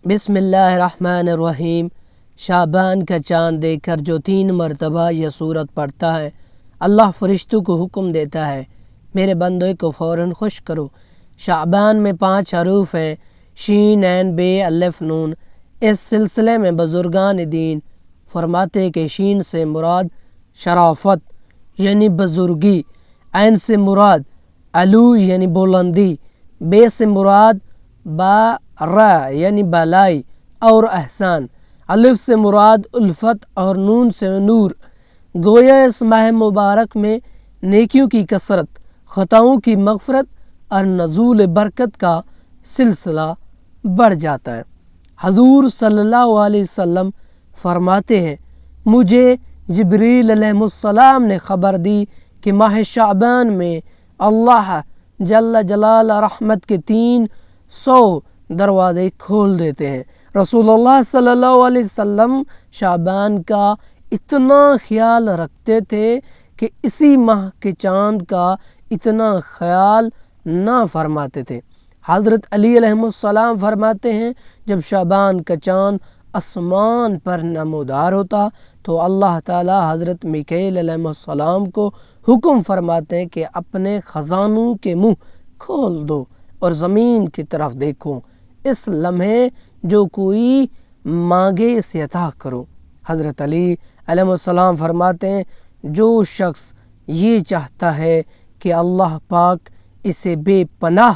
بسم اللہ الرحمن الرحیم۔ شعبان کا چاند دیکھ کر جو 3 مرتبہ یہ سورت پڑھتا ہے، اللہ فرشتوں کو حکم دیتا ہے میرے بندے کو فوراً خوش کرو۔ شعبان میں 5 حروف ہیں، شین عین بے الف نون۔ اس سلسلے میں بزرگان دین فرماتے کہ شین سے مراد شرافت یعنی بزرگی، عین سے مراد علو یعنی بلندی، بے سے مراد بارہ یعنی بالائی اور احسان، الف سے مراد الفت اور نون سے نور۔ گویا اس ماہ مبارک میں نیکیوں کی کثرت، خطاؤں کی مغفرت اور نزول برکت کا سلسلہ بڑھ جاتا ہے۔ حضور صلی اللہ علیہ وسلم فرماتے ہیں، مجھے جبریل علیہ السلام نے خبر دی کہ ماہ شعبان میں اللہ جل جلالہ رحمت کے 300 دروازے کھول دیتے ہیں۔ رسول اللہ صلی اللہ علیہ وسلم شعبان کا اتنا خیال رکھتے تھے کہ اسی ماہ کے چاند کا اتنا خیال نہ فرماتے تھے۔ حضرت علی علیہ السلام فرماتے ہیں، جب شعبان کا چاند آسمان پر نمودار ہوتا تو اللہ تعالی حضرت میکائیل علیہ السلام کو حکم فرماتے ہیں کہ اپنے خزانوں کے منہ کھول دو اور زمین کی طرف دیکھو، اس لمحے جو کوئی مانگے اسے عطا کرو۔ حضرت علی علیہ السلام فرماتے ہیں، جو شخص یہ چاہتا ہے کہ اللہ پاک اسے بے پناہ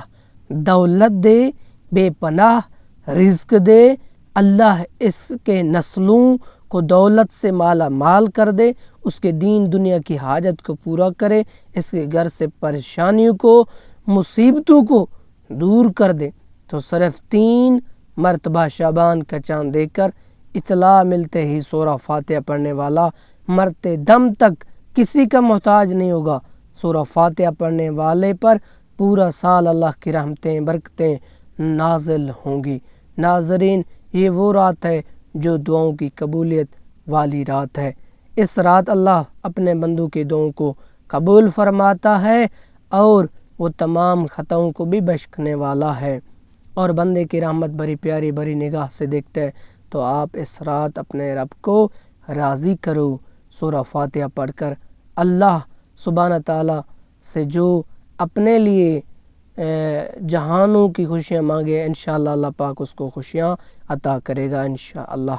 دولت دے، بے پناہ رزق دے، اللہ اس کے نسلوں کو دولت سے مالا مال کر دے، اس کے دین دنیا کی حاجت کو پورا کرے، اس کے گھر سے پریشانیوں کو، مصیبتوں کو دور کر دے، تو صرف 3 مرتبہ شعبان کا چاند دیکھ کر اطلاع ملتے ہی سورہ فاتحہ پڑھنے والا مرتے دم تک کسی کا محتاج نہیں ہوگا۔ سورہ فاتحہ پڑھنے والے پر پورا سال اللہ کی رحمتیں برکتیں نازل ہوں گی۔ ناظرین، یہ وہ رات ہے جو دعاؤں کی قبولیت والی رات ہے۔ اس رات اللہ اپنے بندوں کی دعاؤں کو قبول فرماتا ہے اور وہ تمام خطاؤں کو بھی بخشنے والا ہے، اور بندے کی رحمت بڑی پیاری بڑی نگاہ سے دیکھتا ہے۔ تو آپ اس رات اپنے رب کو راضی کرو سورہ فاتحہ پڑھ کر، اللہ سبحانہ تعالیٰ سے جو اپنے لیے جہانوں کی خوشیاں مانگے، انشاءاللہ اللہ پاک اس کو خوشیاں عطا کرے گا انشاءاللہ۔